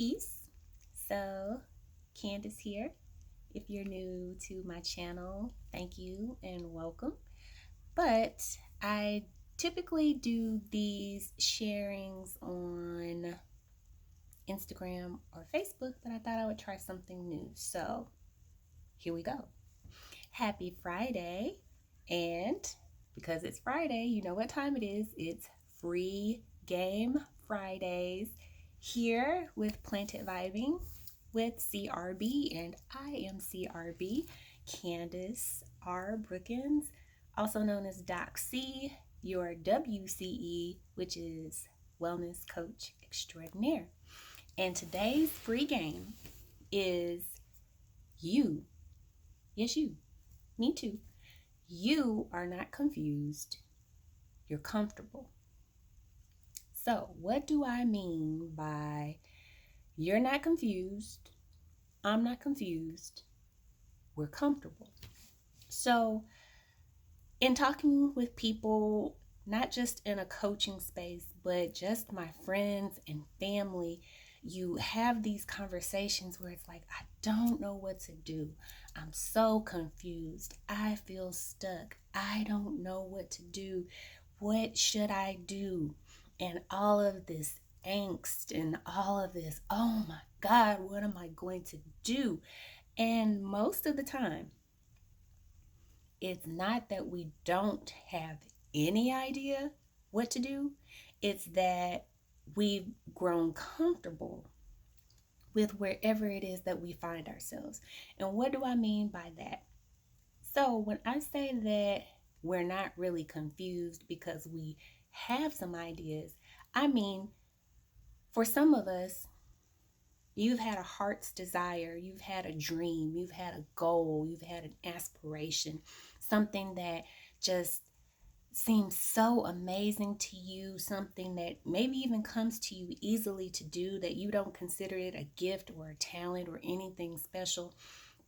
Peace. So, Candace here. If you're new to my channel, thank you and welcome. But I typically do these sharings on Instagram or Facebook, but I thought I would try something new. So, here we go. Happy Friday. And because it's Friday, you know what time it is. It's Free Game Fridays here with Planted Vibing with CRB, and I am CRB, Candace R. Brookins, also known as Doc C, your WCE, which is Wellness Coach Extraordinaire. And today's free game is you. Yes, you. Me too. You are not confused. You're comfortable. So, what do I mean by you're not confused, I'm not confused, we're comfortable? So, in talking with people, not just in a coaching space, but just my friends and family, you have these conversations where it's like, I don't know what to do. I'm so confused. I feel stuck. I don't know what to do. What should I do? And all of this angst and all of this, oh my God, what am I going to do? And most of the time, it's not that we don't have any idea what to do. It's that we've grown comfortable with wherever it is that we find ourselves. And what do I mean by that? So when I say that we're not really confused because we have some ideas, I mean, for some of us, you've had a heart's desire, you've had a dream, you've had a goal, you've had an aspiration, something that just seems so amazing to you, something that maybe even comes to you easily to do, that you don't consider it a gift or a talent or anything special,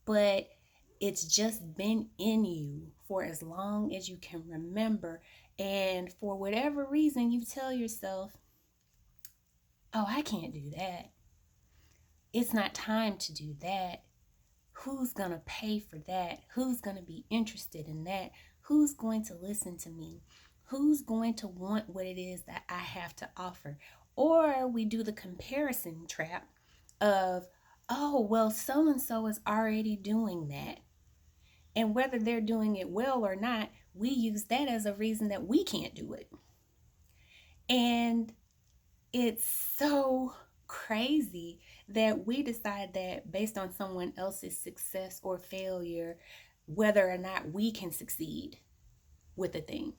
but it's just been in you for as long as you can remember. And for whatever reason, you tell yourself, oh, I can't do that. It's not time to do that. Who's going to pay for that? Who's going to be interested in that? Who's going to listen to me? Who's going to want what it is that I have to offer? Or we do the comparison trap of, oh, well, so and so is already doing that. And whether they're doing it well or not, we use that as a reason that we can't do it. And it's so crazy that we decide that based on someone else's success or failure, whether or not we can succeed with a thing,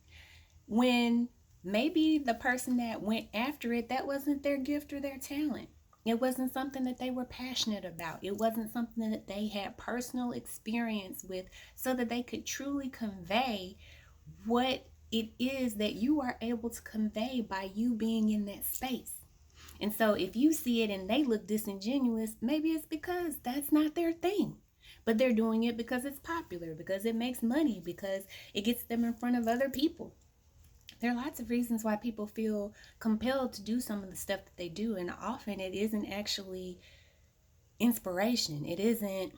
when maybe the person that went after it, that wasn't their gift or their talent. It wasn't something that they were passionate about. It wasn't something that they had personal experience with, so that they could truly convey what it is that you are able to convey by you being in that space. And so if you see it and they look disingenuous, maybe it's because that's not their thing. But they're doing it because it's popular, because it makes money, because it gets them in front of other people. There are lots of reasons why people feel compelled to do some of the stuff that they do. And often it isn't actually inspiration. It isn't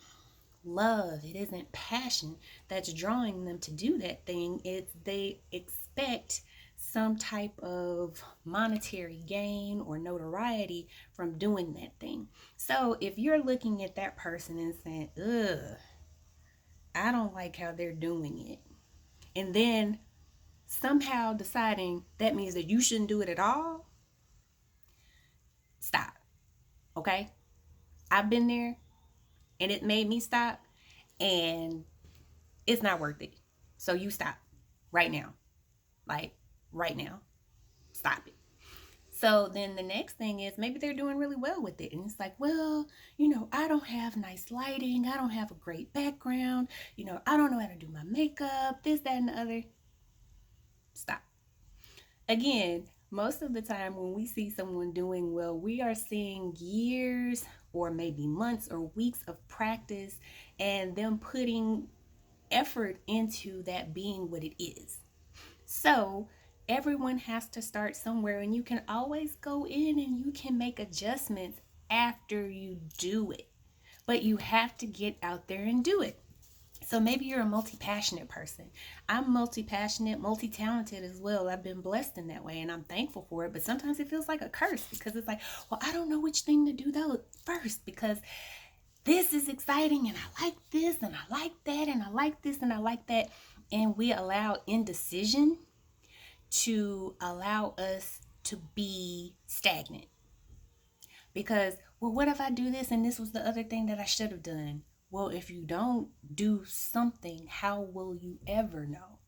love. It isn't passion that's drawing them to do that thing. It's they expect some type of monetary gain or notoriety from doing that thing. So if you're looking at that person and saying, ugh, I don't like how they're doing it, and then somehow deciding that means that you shouldn't do it at all, stop. Okay? I've been there and it made me stop, and it's not worth it. So you stop right now. Like right now. Stop it. So then the next thing is maybe they're doing really well with it. And it's like, well, I don't have nice lighting. I don't have a great background. I don't know how to do my makeup, this, that, and the other. Stop. Again, most of the time when we see someone doing well, we are seeing years or maybe months or weeks of practice and them putting effort into that being what it is. So everyone has to start somewhere, and you can always go in and you can make adjustments after you do it. But you have to get out there and do it. So maybe you're a multi-passionate person. I'm multi-passionate, multi-talented as well. I've been blessed in that way and I'm thankful for it. But sometimes it feels like a curse because it's like, well, I don't know which thing to do though first because this is exciting and I like this and I like that and I like this and I like that. And we allow indecision to allow us to be stagnant. Because, well, what if I do this and this was the other thing that I should have done? Well, if you don't do something, how will you ever know?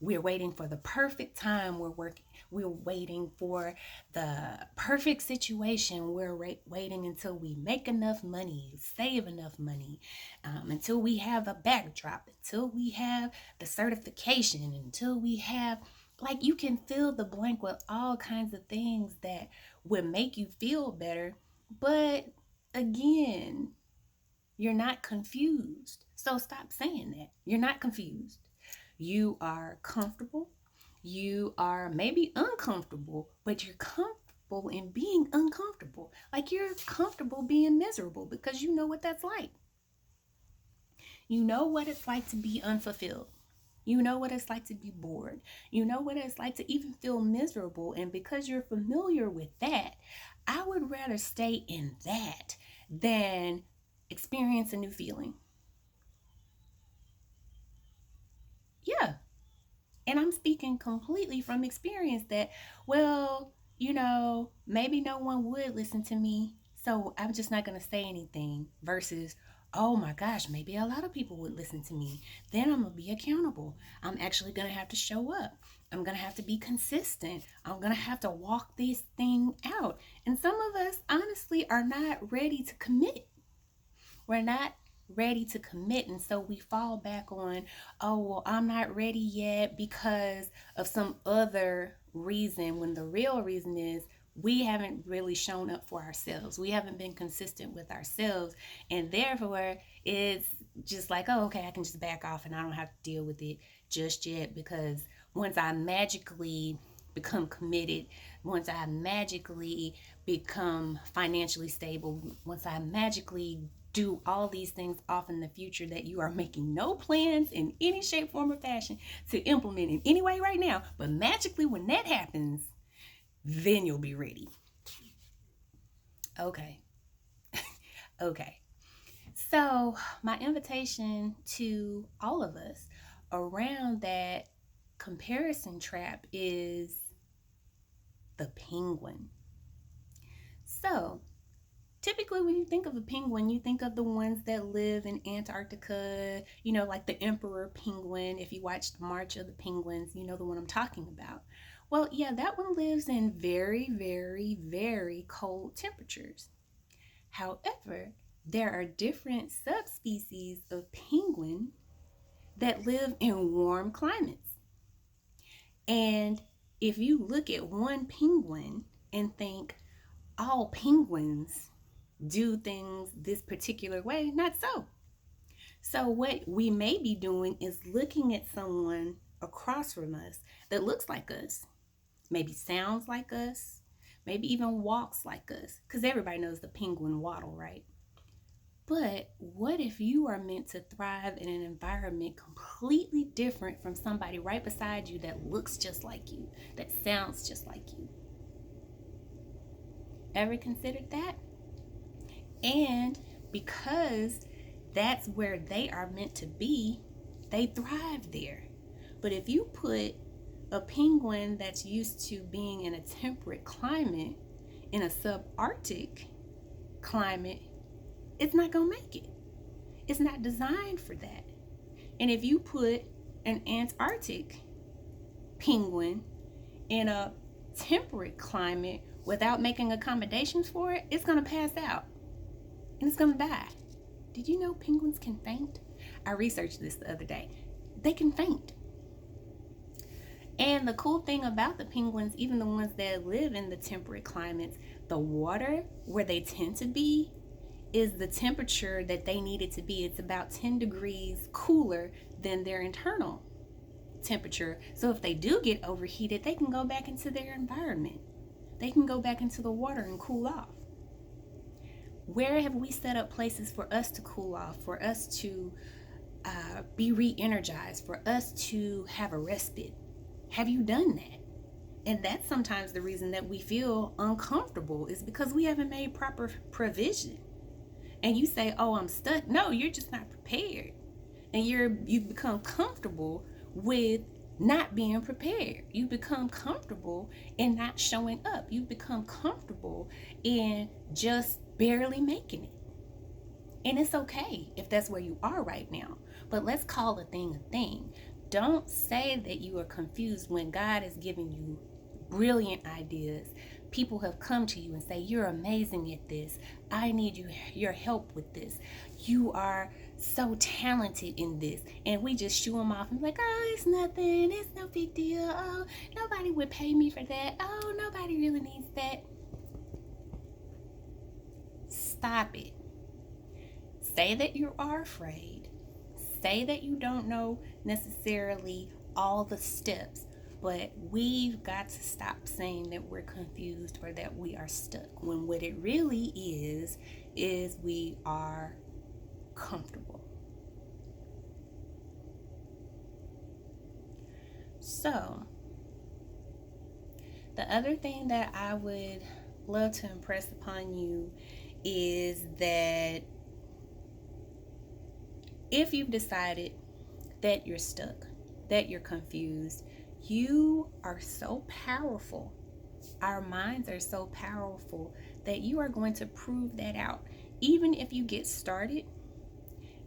We're waiting for the perfect time. We're waiting for the perfect situation. We're waiting until we make enough money, save enough money, until we have a backdrop, until we have the certification, until we have, like, you can fill the blank with all kinds of things that would make you feel better. But again, you're not confused. So stop saying that. You're not confused. You are comfortable. You are maybe uncomfortable, but you're comfortable in being uncomfortable. Like you're comfortable being miserable because you know what that's like. You know what it's like to be unfulfilled. You know what it's like to be bored. You know what it's like to even feel miserable. And because you're familiar with that, I would rather stay in that than experience a new feeling. Yeah. And I'm speaking completely from experience that, well, maybe no one would listen to me. So I'm just not going to say anything versus, oh my gosh, maybe a lot of people would listen to me. Then I'm going to be accountable. I'm actually going to have to show up. I'm going to have to be consistent. I'm going to have to walk this thing out. And some of us, honestly, are not ready to commit. We're not ready to commit. And so we fall back on, oh, well, I'm not ready yet because of some other reason, when the real reason is we haven't really shown up for ourselves. We haven't been consistent with ourselves. And therefore, it's just like, oh, okay, I can just back off and I don't have to deal with it just yet because once I magically become committed, once I magically become financially stable, once I magically do all these things off in the future that you are making no plans in any shape, form, or fashion to implement in any way right now, but magically when that happens, then you'll be ready. Okay. Okay. So, my invitation to all of us around that comparison trap is the penguin. So, typically when you think of a penguin, you think of the ones that live in Antarctica, like the emperor penguin. If you watched March of the Penguins, you know the one I'm talking about. Well, yeah, that one lives in very, very, very cold temperatures. However, there are different subspecies of penguin that live in warm climates. And if you look at one penguin and think all penguins do things this particular way, not so. So what we may be doing is looking at someone across from us that looks like us, maybe sounds like us, maybe even walks like us, because everybody knows the penguin waddle, right? But what if you are meant to thrive in an environment completely different from somebody right beside you that looks just like you, that sounds just like you? Ever considered that? And because that's where they are meant to be, they thrive there. But if you put a penguin that's used to being in a temperate climate in a subarctic climate, it's not going to make it. It's not designed for that. And if you put an Antarctic penguin in a temperate climate without making accommodations for it, it's going to pass out and it's going to die. Did you know penguins can faint? I researched this the other day. They can faint. And the cool thing about the penguins, even the ones that live in the temperate climates, the water where they tend to be is the temperature that they need it to be. It's about 10 degrees cooler than their internal temperature. So if they do get overheated, they can go back into their environment. They can go back into the water and cool off. Where have we set up places for us to cool off, for us to be re-energized, for us to have a respite? Have you done that? And that's sometimes the reason that we feel uncomfortable, is because we haven't made proper provision. And you say, oh, I'm stuck. No, you're just not prepared. And you've become comfortable with not being prepared. You become comfortable in not showing up. You become comfortable in just barely making it. And it's okay if that's where you are right now. But let's call a thing a thing. Don't say that you are confused when God is giving you brilliant ideas. People have come to you and say, you're amazing at this. I need your help with this. You are so talented in this. And we just shoo them off and be like, oh, it's nothing. It's no big deal. Oh, nobody would pay me for that. Oh, nobody really needs that. Stop it. Say that you are afraid. Say that you don't know necessarily all the steps. But we've got to stop saying that we're confused or that we are stuck, when what it really is we are comfortable. So, the other thing that I would love to impress upon you is that if you've decided that you're stuck, that you're confused, you are so powerful. Our minds are so powerful that you are going to prove that out. Even if you get started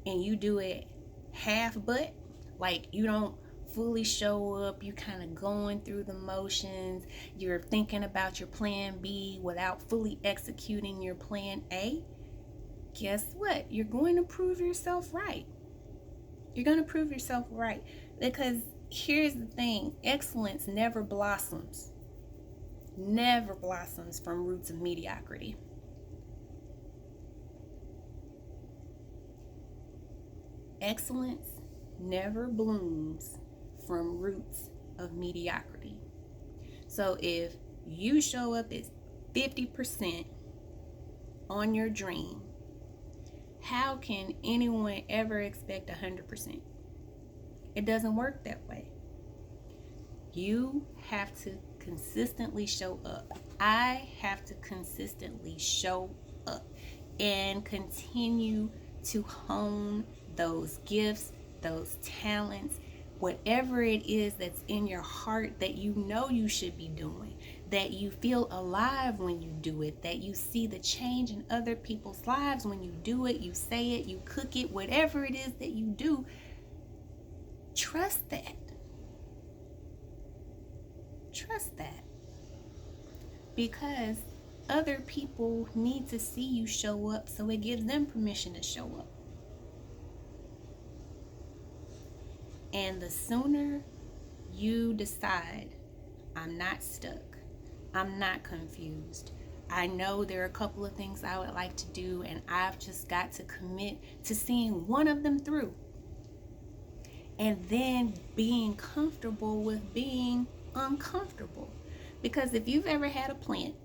and you do it half butt, like you don't fully show up, you kind of going through the motions, you're thinking about your plan B without fully executing your plan A, guess what? You're going to prove yourself right. You're going to prove yourself right, because here's the thing, excellence never blossoms from roots of mediocrity. Excellence never blooms from roots of mediocrity. So if you show up at 50% on your dream, how can anyone ever expect 100%? It doesn't work that way. You have to consistently show up. I have to consistently show up and continue to hone those gifts, those talents, whatever it is that's in your heart that you know you should be doing, that you feel alive when you do it, that you see the change in other people's lives when you do it, you say it, you cook it, whatever it is that you do. Trust that. Trust that. Because other people need to see you show up, so it gives them permission to show up. And the sooner you decide, I'm not stuck, I'm not confused, I know there are a couple of things I would like to do, and I've just got to commit to seeing one of them through. And then being comfortable with being uncomfortable. Because if you've ever had a plant,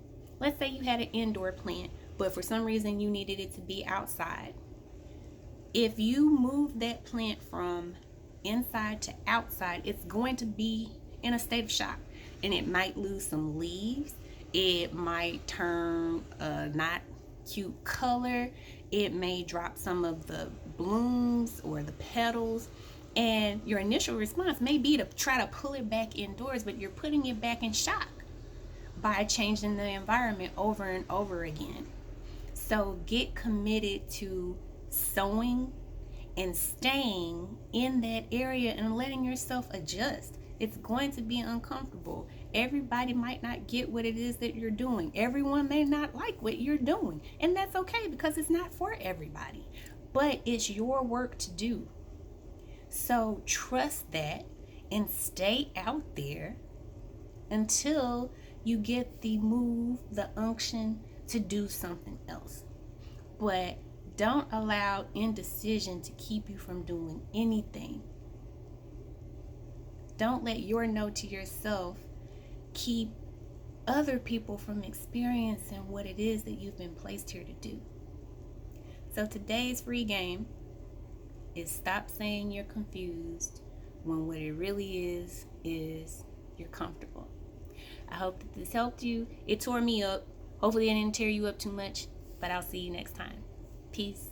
let's say you had an indoor plant, but for some reason you needed it to be outside. If you move that plant from inside to outside, it's going to be in a state of shock. And it might lose some leaves. It might turn a not cute color. It may drop some of the blooms or the petals. And your initial response may be to try to pull it back indoors, but you're putting it back in shock by changing the environment over and over again. So get committed to sowing and staying in that area and letting yourself adjust. It's going to be uncomfortable. Everybody might not get what it is that you're doing. Everyone may not like what you're doing. And that's okay, because it's not for everybody. But it's your work to do. So trust that and stay out there until you get the move, the unction to do something else. But don't allow indecision to keep you from doing anything. Don't let your no to yourself keep other people from experiencing what it is that you've been placed here to do. So today's free game is stop saying you're confused when what it really is you're comfortable. I hope that this helped you. It tore me up. Hopefully it didn't tear you up too much, but I'll see you next time. Peace.